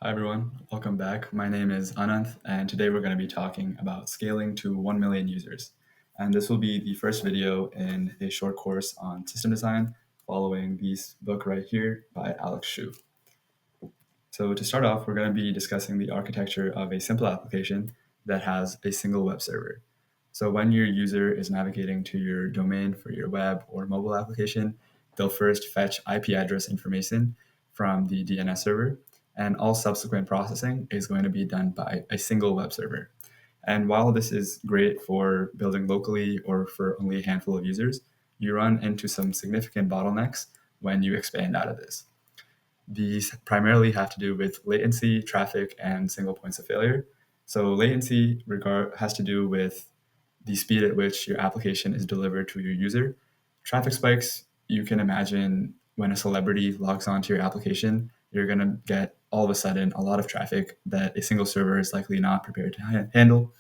Hi everyone, welcome back. My name is Ananth, and today we're going to be talking about scaling to 1 million users. And this will be the first video in a short course on system design following this book right here by Alex Shu. So to start off, we're going to be discussing the architecture of a simple application that has a single web server. So when your user is navigating to your domain for your web or mobile application, they'll first fetch IP address information from the DNS server, and all subsequent processing is going to be done by a single web server. And while this is great for building locally or for only a handful of users, you run into some significant bottlenecks when you expand out of this. These primarily have to do with latency, traffic, and single points of failure. So latency has to do with the speed at which your application is delivered to your user. Traffic spikes, you can imagine when a celebrity logs onto your application, you're going to get all of a sudden a lot of traffic that a single server is likely not prepared to handle.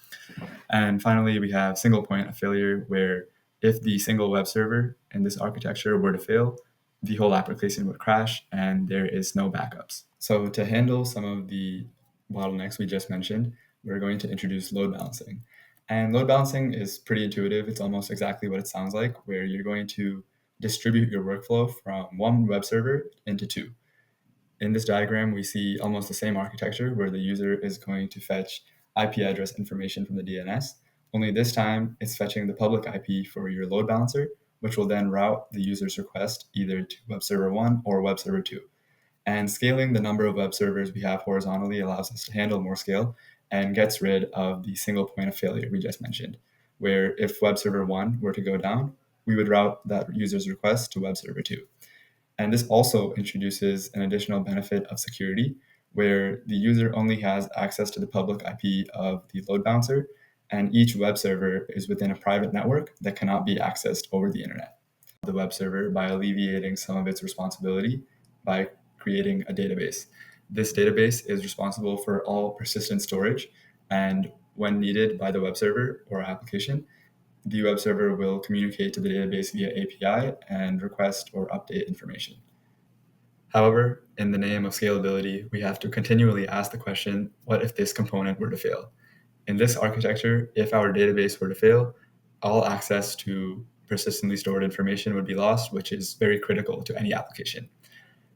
And finally, we have single point of failure, where if the single web server in this architecture were to fail, the whole application would crash and there is no backups. So to handle some of the bottlenecks we just mentioned, we're going to introduce load balancing. And load balancing is pretty intuitive. It's almost exactly what it sounds like, where you're going to distribute your workflow from one web server into two. In this diagram, we see almost the same architecture where the user is going to fetch IP address information from the DNS, only this time it's fetching the public IP for your load balancer, which will then route the user's request either to web server 1 or web server 2. And scaling the number of web servers we have horizontally allows us to handle more scale and gets rid of the single point of failure we just mentioned, where if web server 1 were to go down, we would route that user's request to web server 2. And this also introduces an additional benefit of security, where the user only has access to the public IP of the load balancer, and each web server is within a private network that cannot be accessed over the internet. The web server by alleviating some of its responsibility by creating a database. This database is responsible for all persistent storage, and when needed by the web server or application, the web server will communicate to the database via API and request or update information. However, in the name of scalability, we have to continually ask the question, what if this component were to fail? In this architecture, if our database were to fail, all access to persistently stored information would be lost, which is very critical to any application.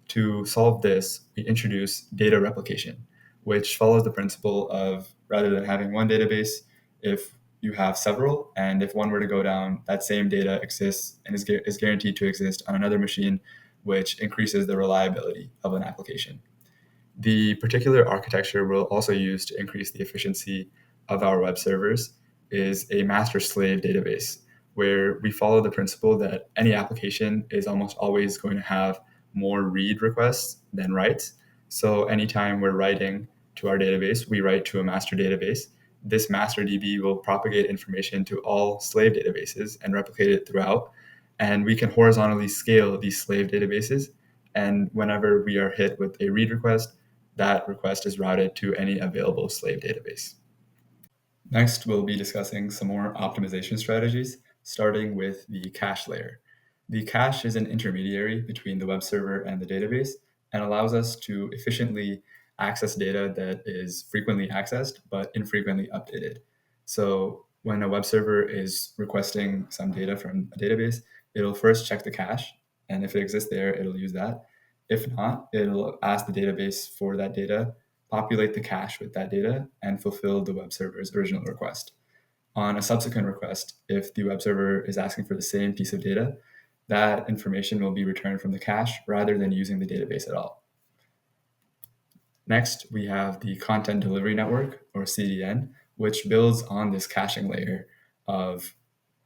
To solve this, we introduce data replication, which follows the principle of rather than having one database, if you have several, and if one were to go down, that same data exists and is guaranteed to exist on another machine, which increases the reliability of an application. The particular architecture we'll also use to increase the efficiency of our web servers is a master slave database, where we follow the principle that any application is almost always going to have more read requests than writes. So anytime we're writing to our database, we write to a master database. This master DB will propagate information to all slave databases and replicate it throughout. And we can horizontally scale these slave databases. And whenever we are hit with a read request, that request is routed to any available slave database. Next, we'll be discussing some more optimization strategies, starting with the cache layer. The cache is an intermediary between the web server and the database and allows us to efficiently access data that is frequently accessed but infrequently updated. So when a web server is requesting some data from a database, it'll first check the cache, and if it exists there, it'll use that. If not, it'll ask the database for that data, populate the cache with that data, and fulfill the web server's original request. On a subsequent request, if the web server is asking for the same piece of data, that information will be returned from the cache rather than using the database at all. Next, we have the Content Delivery Network, or CDN, which builds on this caching layer of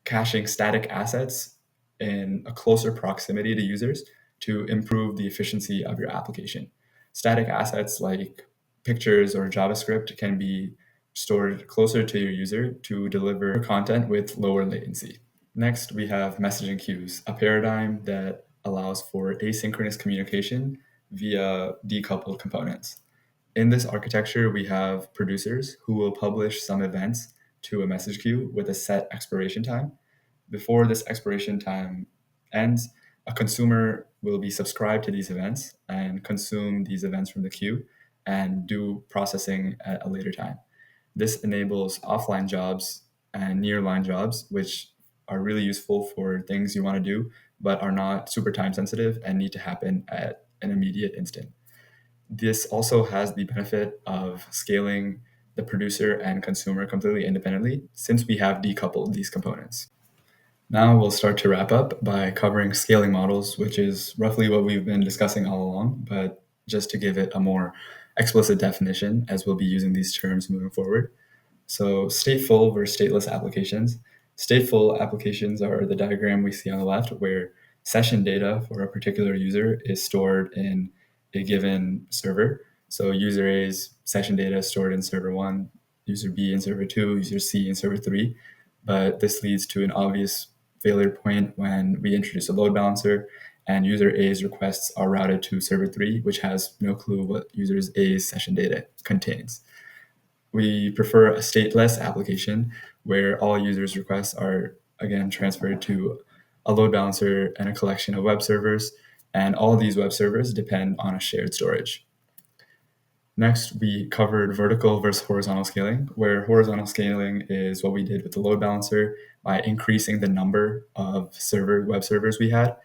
caching static assets in a closer proximity to users to improve the efficiency of your application. Static assets like pictures or JavaScript can be stored closer to your user to deliver content with lower latency. Next, we have messaging queues, a paradigm that allows for asynchronous communication via decoupled components. In this architecture, we have producers who will publish some events to a message queue with a set expiration time. Before this expiration time ends, a consumer will be subscribed to these events and consume these events from the queue. and do processing at a later time. This enables offline jobs and nearline jobs, which are really useful for things you want to do, but are not super time sensitive and need to happen at an immediate instant. This also has the benefit of scaling the producer and consumer completely independently since we have decoupled these components. Now we'll start to wrap up by covering scaling models, which is roughly what we've been discussing all along, but just to give it a more explicit definition, as we'll be using these terms moving forward. So stateful versus stateless applications. Stateful applications are the diagram we see on the left, where session data for a particular user is stored in a given server. So user A's session data is stored in server 1, user B in server 2, user C in server 3. But this leads to an obvious failure point when we introduce a load balancer and user A's requests are routed to server 3, which has no clue what user A's session data contains. We prefer a stateless application where all users' requests are, again, transferred to a load balancer and a collection of web servers, and all of these web servers depend on a shared storage. Next, we covered vertical versus horizontal scaling, where horizontal scaling is what we did with the load balancer by increasing the number of web servers we had,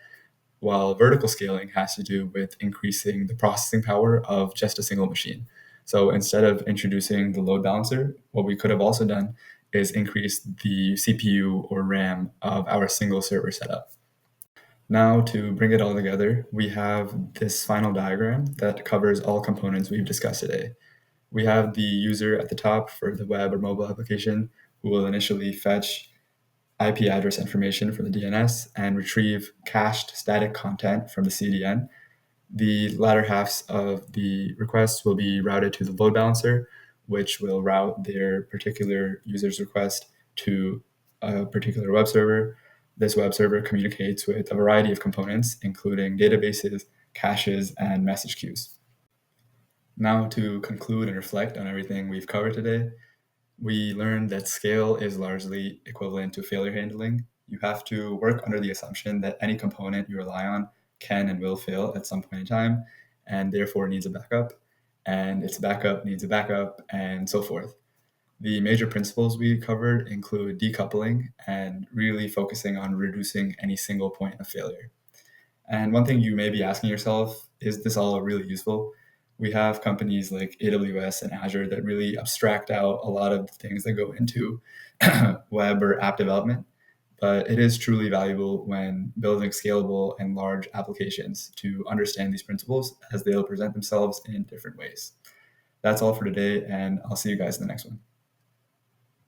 while vertical scaling has to do with increasing the processing power of just a single machine. So instead of introducing the load balancer, what we could have also done is increase the CPU or RAM of our single server setup. Now, to bring it all together, we have this final diagram that covers all components we've discussed today. We have the user at the top for the web or mobile application who will initially fetch IP address information from the DNS and retrieve cached static content from the CDN. The latter halves of the requests will be routed to the load balancer, which will route their particular user's request to a particular web server. This web server communicates with a variety of components, including databases, caches, and message queues. Now, to conclude and reflect on everything we've covered today, we learned that scale is largely equivalent to failure handling. You have to work under the assumption that any component you rely on can and will fail at some point in time, and therefore needs a backup, and its backup needs a backup, and so forth. The major principles we covered include decoupling and really focusing on reducing any single point of failure. And one thing you may be asking yourself, is this all really useful? We have companies like AWS and Azure that really abstract out a lot of the things that go into web or app development, but it is truly valuable when building scalable and large applications to understand these principles as they'll present themselves in different ways. That's all for today, and I'll see you guys in the next one.